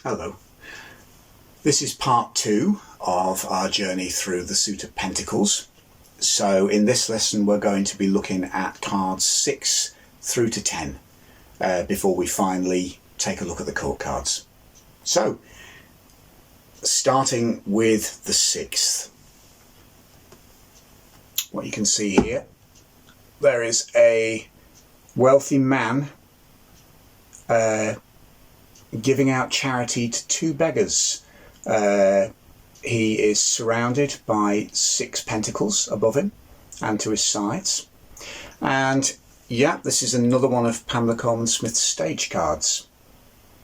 Hello. This is part 2 of our journey through the suit of Pentacles. So in this lesson we're going to be looking at cards 6 through to 10 before we finally take a look at the court cards. So starting with the 6th. What you can see here, there is a wealthy man giving out charity to 2 beggars. He is surrounded by 6 pentacles above him and to his sides. And yeah, this is another one of Pamela Colman Smith's stage cards.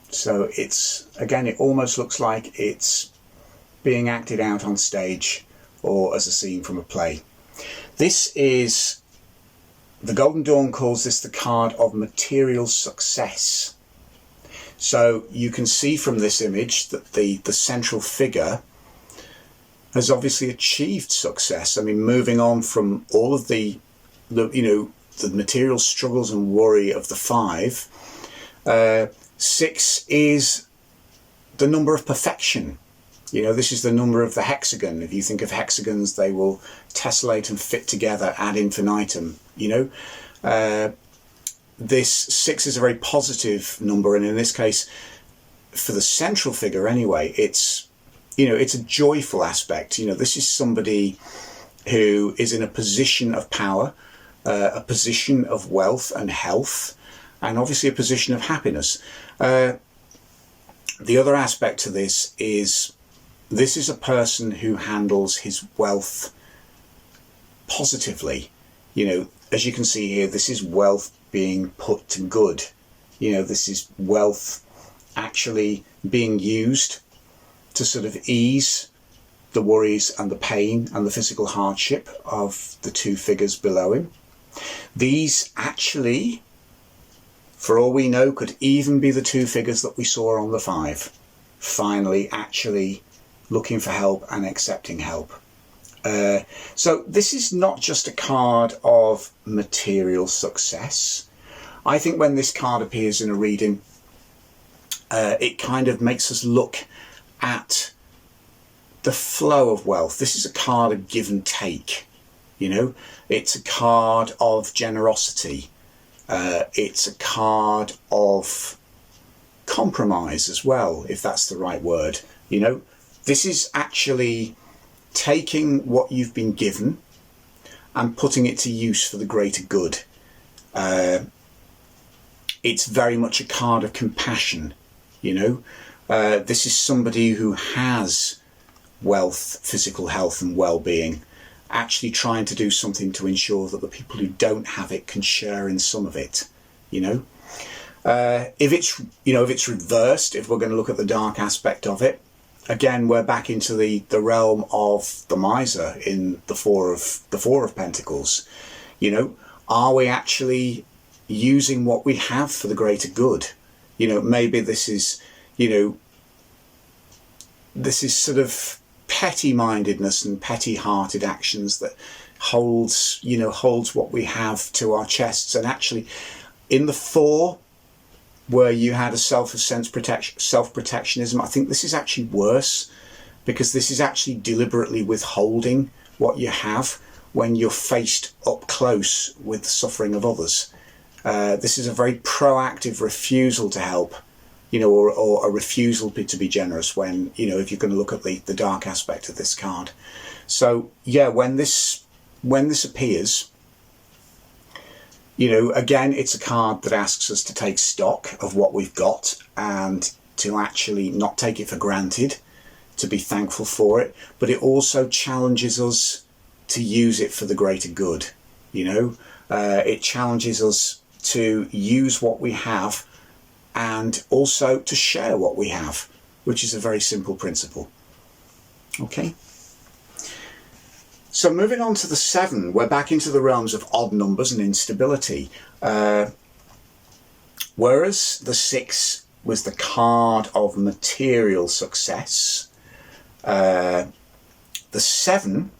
So it's, again, it almost looks like it's being acted out on stage or as a scene from a play. This is, the Golden Dawn calls this the card of material success. So you can see from this image that the central figure has obviously achieved success. I mean, moving on from all of the material struggles and worry of the 5, 6 is the number of perfection. You know, this is the number of the hexagon. If you think of hexagons, they will tessellate and fit together ad infinitum, you know. This 6 is a very positive number, and in this case, for the central figure anyway, it's, you know, it's a joyful aspect. You know, this is somebody who is in a position of power, a position of wealth and health, and obviously a position of happiness. The other aspect to this is a person who handles his wealth positively. You know, as you can see here, this is wealth being put to good. You know, this is wealth actually being used to sort of ease the worries and the pain and the physical hardship of the 2 figures below him. These actually, for all we know, could even be the 2 figures that we saw on the 5, finally actually looking for help and accepting help. So this is not just a card of material success. I think when this card appears in a reading, it kind of makes us look at the flow of wealth. This is a card of give and take. You know, it's a card of generosity. It's a card of compromise as well, if that's the right word. You know, this is actually taking what you've been given and putting it to use for the greater good. It's very much a card of compassion, you know. This is somebody who has wealth, physical health and well-being, actually trying to do something to ensure that the people who don't have it can share in some of it, you know. If it's reversed, if we're going to look at the dark aspect of it, again, we're back into the realm of the miser in the four of Pentacles. You know, are we actually using what we have for the greater good? You know, maybe this is, you know, this is sort of petty-mindedness and petty-hearted actions that holds what we have to our chests. And actually, in the 4, where you had a self-protectionism, I think this is actually worse, because this is actually deliberately withholding what you have when you're faced up close with the suffering of others. This is a very proactive refusal to help, you know, or a refusal to be generous when, you know, if you're going to look at the dark aspect of this card. So yeah, when this appears, you know, again, it's a card that asks us to take stock of what we've got and to actually not take it for granted, to be thankful for it, but it also challenges us to use it for the greater good. You know, it challenges us to use what we have and also to share what we have, which is a very simple principle. Okay. So moving on to the 7, we're back into the realms of odd numbers and instability. Whereas the 6 was the card of material success, the 7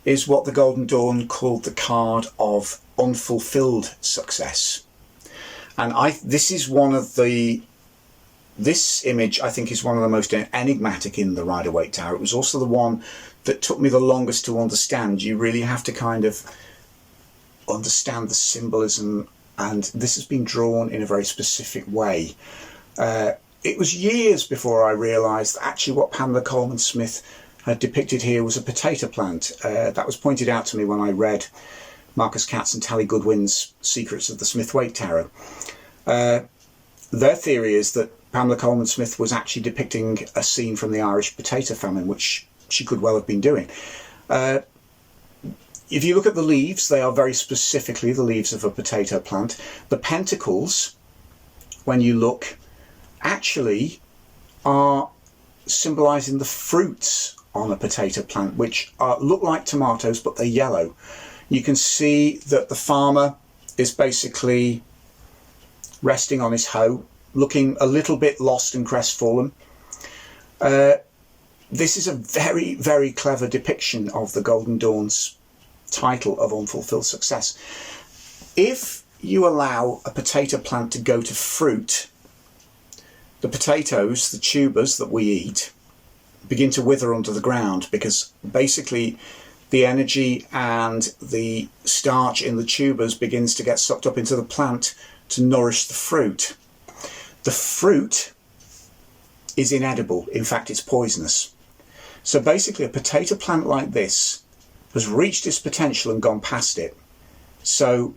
is what the Golden Dawn called the card of unfulfilled success. And this is one of the this image, I think, is one of the most enigmatic in the Rider-Waite Tarot. It was also the one that took me the longest to understand. You really have to kind of understand the symbolism, and this has been drawn in a very specific way. It was years before I realised that actually what Pamela Colman Smith had depicted here was a potato plant. That was pointed out to me when I read Marcus Katz and Tally Goodwin's Secrets of the Smith-Waite Tarot. Their theory is that Pamela Colman Smith was actually depicting a scene from the Irish potato famine, which she could well have been doing. If you look at the leaves, they are very specifically the leaves of a potato plant. The pentacles, when you look, actually are symbolising the fruits on a potato plant, which look like tomatoes, but they're yellow. You can see that the farmer is basically resting on his hoe, looking a little bit lost and crestfallen. This is a very, very clever depiction of the Golden Dawn's title of Unfulfilled Success. If you allow a potato plant to go to fruit, the potatoes, the tubers that we eat, begin to wither under the ground, because basically the energy and the starch in the tubers begins to get sucked up into the plant to nourish the fruit. The fruit is inedible. In fact, it's poisonous. So basically a potato plant like this has reached its potential and gone past it. So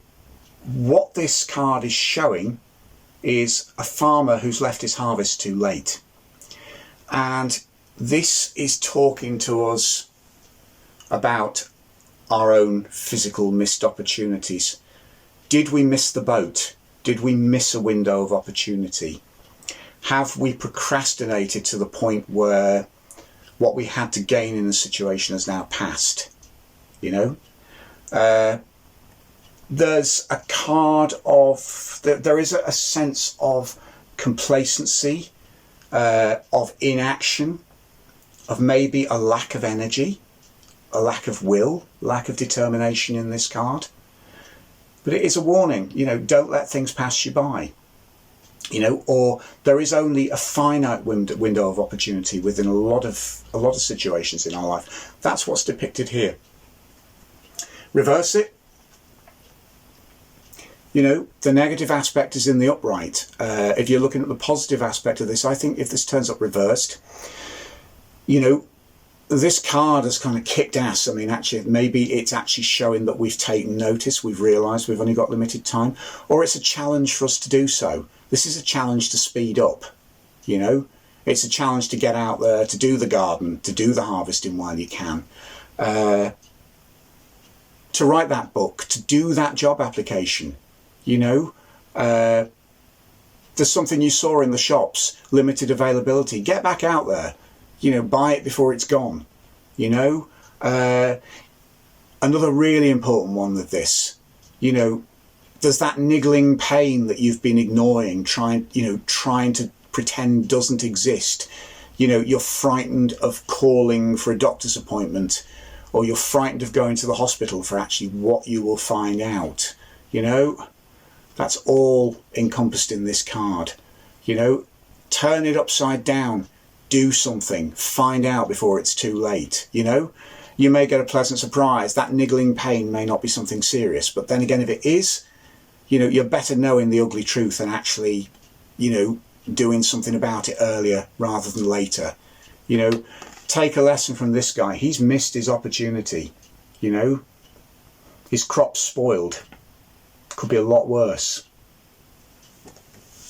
what this card is showing is a farmer who's left his harvest too late. And this is talking to us about our own physical missed opportunities. Did we miss the boat? Did we miss a window of opportunity? Have we procrastinated to the point where what we had to gain in the situation has now passed? You know? There's a card of, there is a sense of complacency, of inaction, of maybe a lack of energy, a lack of will, lack of determination in this card. But it is a warning, you know, don't let things pass you by, you know, or there is only a finite window of opportunity within a lot of situations in our life. That's what's depicted here. Reverse it. You know, the negative aspect is in the upright. If you're looking at the positive aspect of this, I think if this turns up reversed, you know, this card has kind of kicked ass. I mean, actually, maybe it's actually showing that we've taken notice, we've realised we've only got limited time, or it's a challenge for us to do so. This is a challenge to speed up, you know. It's a challenge to get out there, to do the garden, to do the harvesting while you can. To write that book, to do that job application, you know. There's something you saw in the shops, limited availability. Get back out there. You know, buy it before it's gone, you know. Another really important one with this, you know, there's that niggling pain that you've been ignoring, trying to pretend doesn't exist. You know, you're frightened of calling for a doctor's appointment, or you're frightened of going to the hospital for actually what you will find out, you know. That's all encompassed in this card, you know. Turn it upside down. Do something, find out before it's too late, you know. You may get a pleasant surprise. That niggling pain may not be something serious, but then again, if it is, you know, you're better knowing the ugly truth and actually, you know, doing something about it earlier rather than later. You know, take a lesson from this guy. He's missed his opportunity, you know. His crop's spoiled. Could be a lot worse.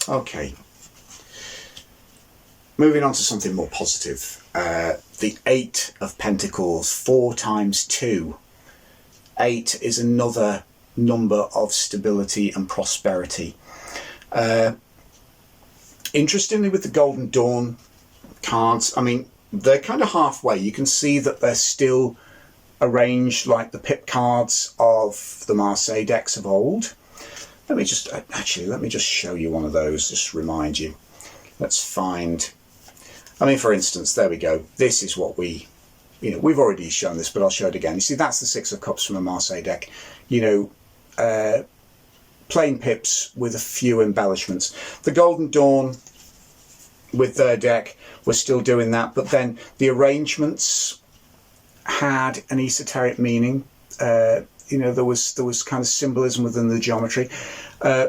Okay. Moving on to something more positive, the 8 of Pentacles, 4 times 2. 8 is another number of stability and prosperity. Interestingly, with the Golden Dawn cards, I mean, they're kind of halfway. You can see that they're still arranged like the pip cards of the Marseille decks of old. Let me just show you one of those, just remind you. Let's find... I mean, for instance, there we go. This is what we've already shown this, but I'll show it again. You see, that's the 6 of Cups from a Marseille deck. You know, plain pips with a few embellishments. The Golden Dawn with their deck were still doing that, but then the arrangements had an esoteric meaning. There was kind of symbolism within the geometry.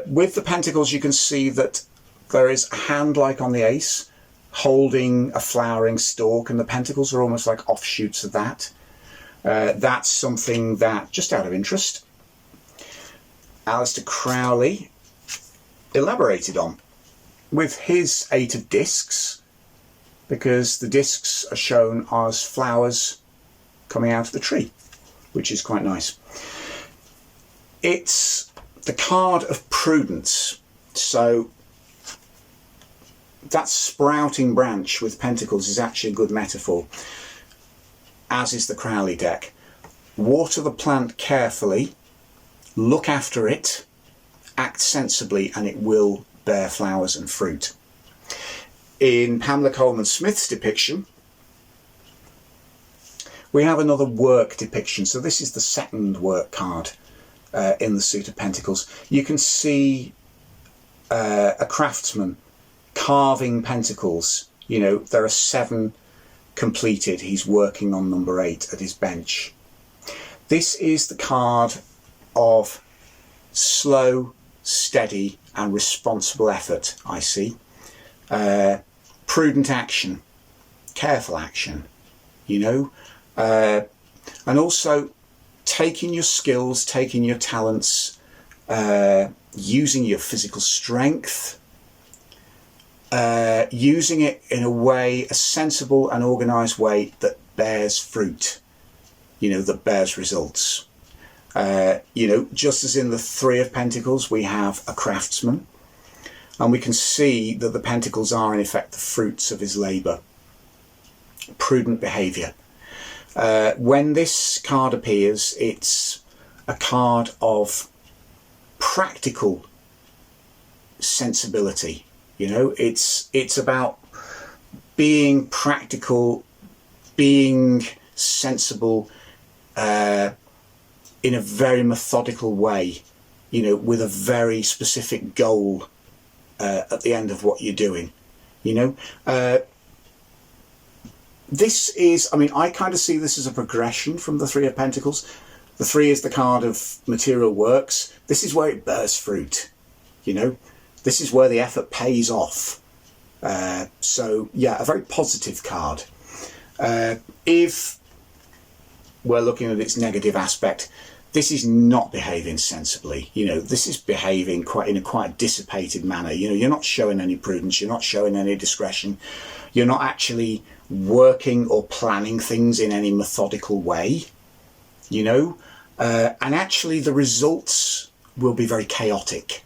With the pentacles, you can see that there is a hand like on the ace holding a flowering stalk, and the pentacles are almost like offshoots of that. That's something that, just out of interest, Aleister Crowley elaborated on with his 8 of discs, because the discs are shown as flowers coming out of the tree, which is quite nice. It's the card of prudence. So that sprouting branch with pentacles is actually a good metaphor, as is the Crowley deck. Water the plant carefully, look after it, act sensibly, and it will bear flowers and fruit. In Pamela Coleman Smith's depiction, we have another work depiction. So this is the second work card in the suit of pentacles. You can see a craftsman carving pentacles. There are 7 completed. He's working on number 8 at his bench. This is the card of slow, steady and responsible effort, I see. Prudent action, careful action, and also taking your skills, taking your talents, using your physical strength, using it in a sensible and organised way that bears fruit, that bears results. Just as in the 3 of Pentacles, we have a craftsman, and we can see that the pentacles are in effect the fruits of his labour. Prudent behaviour. When this card appears, it's a card of practical sensibility. It's about being practical, being sensible, in a very methodical way, with a very specific goal at the end of what you're doing. This is, I kind of see this as a progression from the 3 of Pentacles. The 3 is the card of material works. This is where it bears fruit. This is where the effort pays off. So yeah, a very positive card. If we're looking at its negative aspect, this is not behaving sensibly. This is behaving in a quite dissipated manner. You're not showing any prudence, you're not showing any discretion, you're not actually working or planning things in any methodical way, and actually the results will be very chaotic.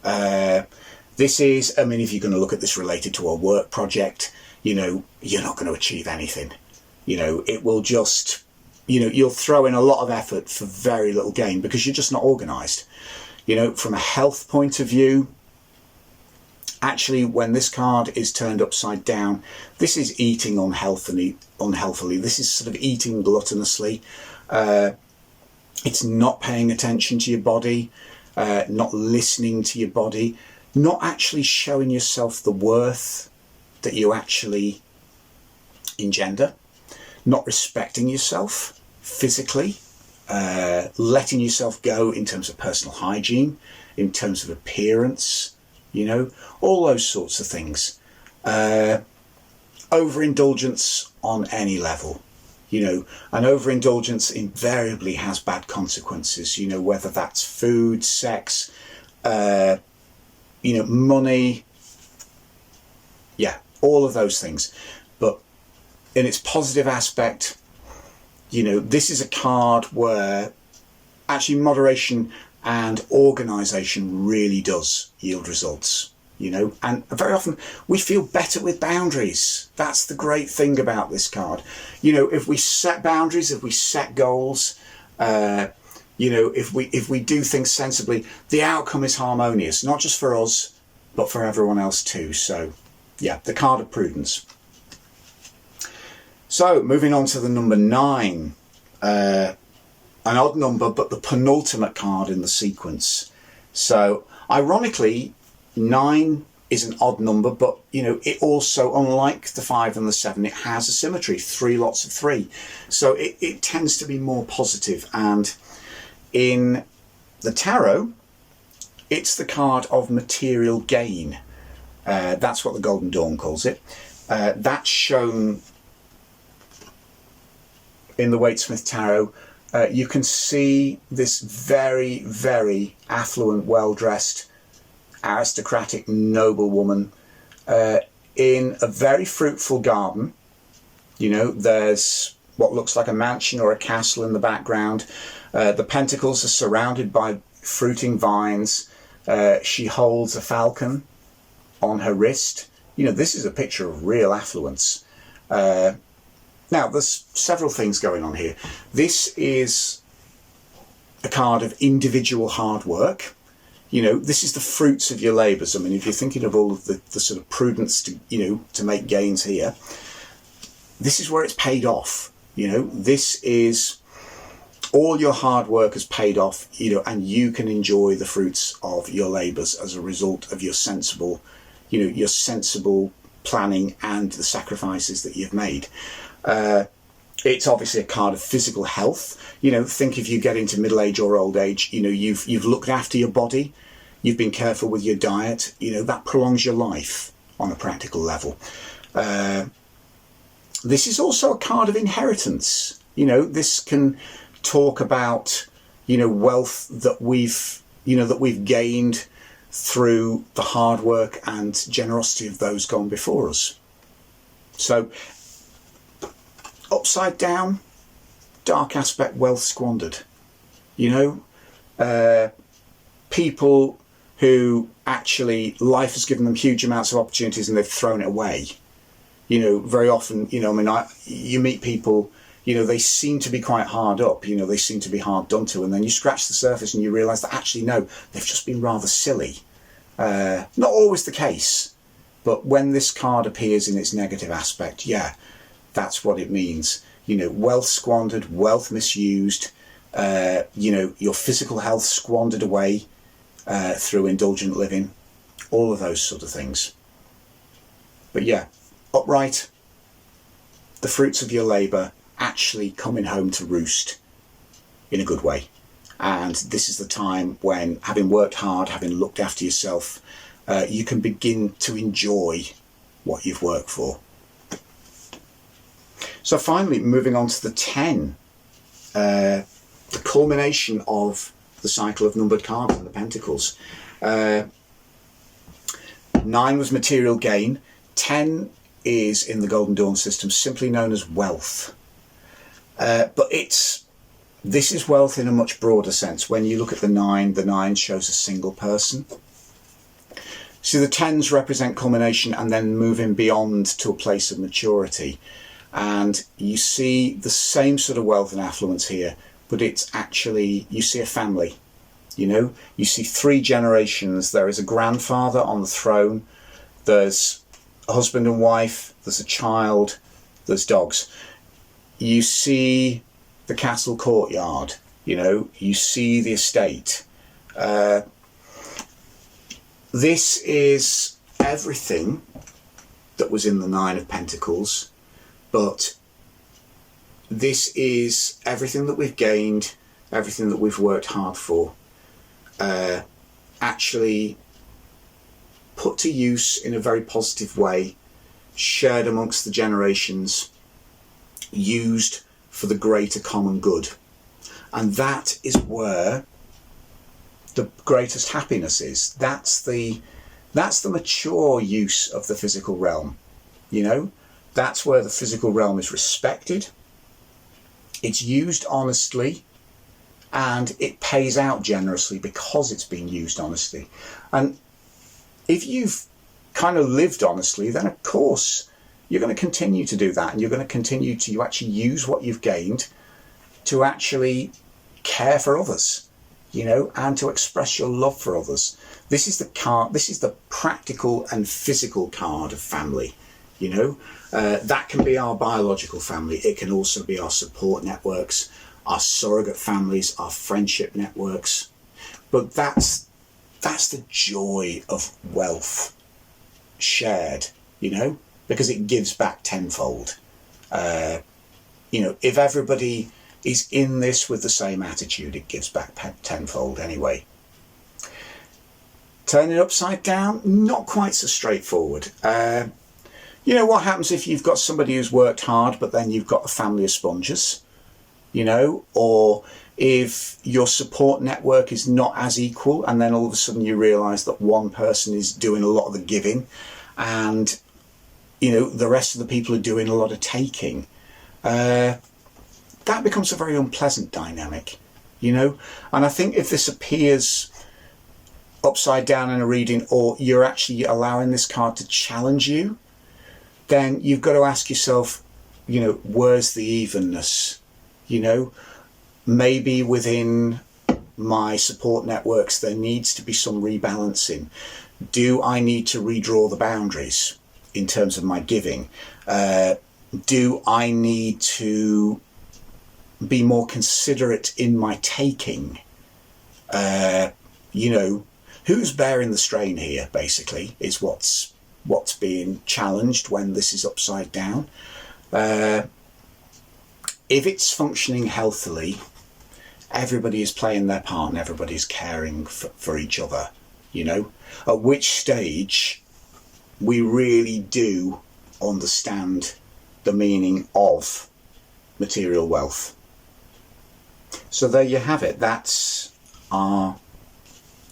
This is, if you're going to look at this related to a work project, you're not going to achieve anything. It will just, you'll throw in a lot of effort for very little gain because you're just not organised. From a health point of view, actually, when this card is turned upside down, this is eating unhealthily. This is sort of eating gluttonously. It's not paying attention to your body, not listening to your body, not actually showing yourself the worth that you actually engender, not respecting yourself physically, letting yourself go in terms of personal hygiene, in terms of appearance, all those sorts of things. Overindulgence on any level, an overindulgence invariably has bad consequences, whether that's food, sex, money, all of those things. But in its positive aspect, this is a card where actually moderation and organisation really does yield results, and very often we feel better with boundaries. That's the great thing about this card. If we set boundaries, if we set goals, if we do things sensibly, the outcome is harmonious, not just for us, but for everyone else too. So yeah, the card of prudence. So moving on to the number 9, an odd number, but the penultimate card in the sequence. So ironically, 9 is an odd number, but it also, unlike the 5 and the 7, it has a symmetry, 3 lots of 3. So it tends to be more positive. And in the tarot, it's the card of material gain. That's what the Golden Dawn calls it. That's shown in the Waite-Smith Tarot. You can see this very, very affluent, well-dressed, aristocratic, noble woman in a very fruitful garden. There's what looks like a mansion or a castle in the background. The pentacles are surrounded by fruiting vines. She holds a falcon on her wrist. This is a picture of real affluence. Now, there's several things going on here. This is a card of individual hard work. This is the fruits of your labours. I mean, if you're thinking of all of the sort of prudence to make gains here, this is where it's paid off. This is all your hard work has paid off, and you can enjoy the fruits of your labours as a result of your sensible planning and the sacrifices that you've made. It's obviously a card of physical health. Think if you get into middle age or old age, you've looked after your body, you've been careful with your diet, that prolongs your life on a practical level. This is also a card of inheritance. This can talk about, wealth that we've gained through the hard work and generosity of those gone before us. So, upside down, dark aspect, wealth squandered. People who actually life has given them huge amounts of opportunities and they've thrown it away. Very often, you meet people, they seem to be quite hard up, they seem to be hard done to, and then you scratch the surface and you realise that actually, no, they've just been rather silly. Not always the case, but when this card appears in its negative aspect, that's what it means. Wealth squandered, wealth misused, your physical health squandered away through indulgent living, all of those sort of things. But upright, the fruits of your labour actually coming home to roost in a good way. And this is the time when, having worked hard, having looked after yourself, you can begin to enjoy what you've worked for. So finally, moving on to the 10, the culmination of the cycle of numbered cards and the Pentacles. 9 was material gain. 10 is, in the Golden Dawn system, simply known as wealth. But this is wealth in a much broader sense. When you look at the 9 shows a single person. So the 10s represent culmination and then moving beyond to a place of maturity. And you see the same sort of wealth and affluence here, but it's actually, you see a family, you see 3 generations. There is a grandfather on the throne, there's a husband and wife, there's a child, there's dogs. You see the castle courtyard, you see the estate. This is everything that was in the 9 of Pentacles, but this is everything that we've gained, everything that we've worked hard for, actually put to use in a very positive way, shared amongst the generations, used for the greater common good. And that is where the greatest happiness is. That's the mature use of the physical realm. That's where the physical realm is respected, it's used honestly, and it pays out generously because it's being used honestly. And if you've kind of lived honestly, then of course you're going to continue to do that, and you're going to continue to actually use what you've gained to actually care for others, and to express your love for others. This is the card, this is the practical and physical card of family. That can be our biological family. It can also be our support networks, our surrogate families, our friendship networks. But that's the joy of wealth. shared, you know, because it gives back tenfold. You know, if everybody is in this with the same attitude, it gives back tenfold anyway. Turn it upside down, not quite so straightforward. You know, what happens if you've got somebody who's worked hard, but then you've got a family of sponges, you know, or if your support network is not as equal, and then all of a sudden you realise that one person is doing a lot of the giving and, you know, the rest of the people are doing a lot of taking. That becomes a very unpleasant dynamic, you know. And I think if this appears upside down in a reading, or you're actually allowing this card to challenge you, then you've got to ask yourself, you know, where's the evenness? You know, maybe within my support networks there needs to be some rebalancing. Do I need to redraw the boundaries in terms of my giving? Do I need to be more considerate in my taking? You know, who's bearing the strain here, basically, is what's being challenged when this is upside down. If it's functioning healthily, everybody is playing their part and everybody's caring for each other, you know, at which stage we really do understand the meaning of material wealth. So there you have it. That's our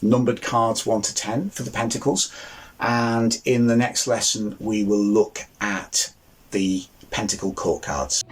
numbered cards 1 to 10 for the Pentacles. And in the next lesson, we will look at the Pentacle Court cards.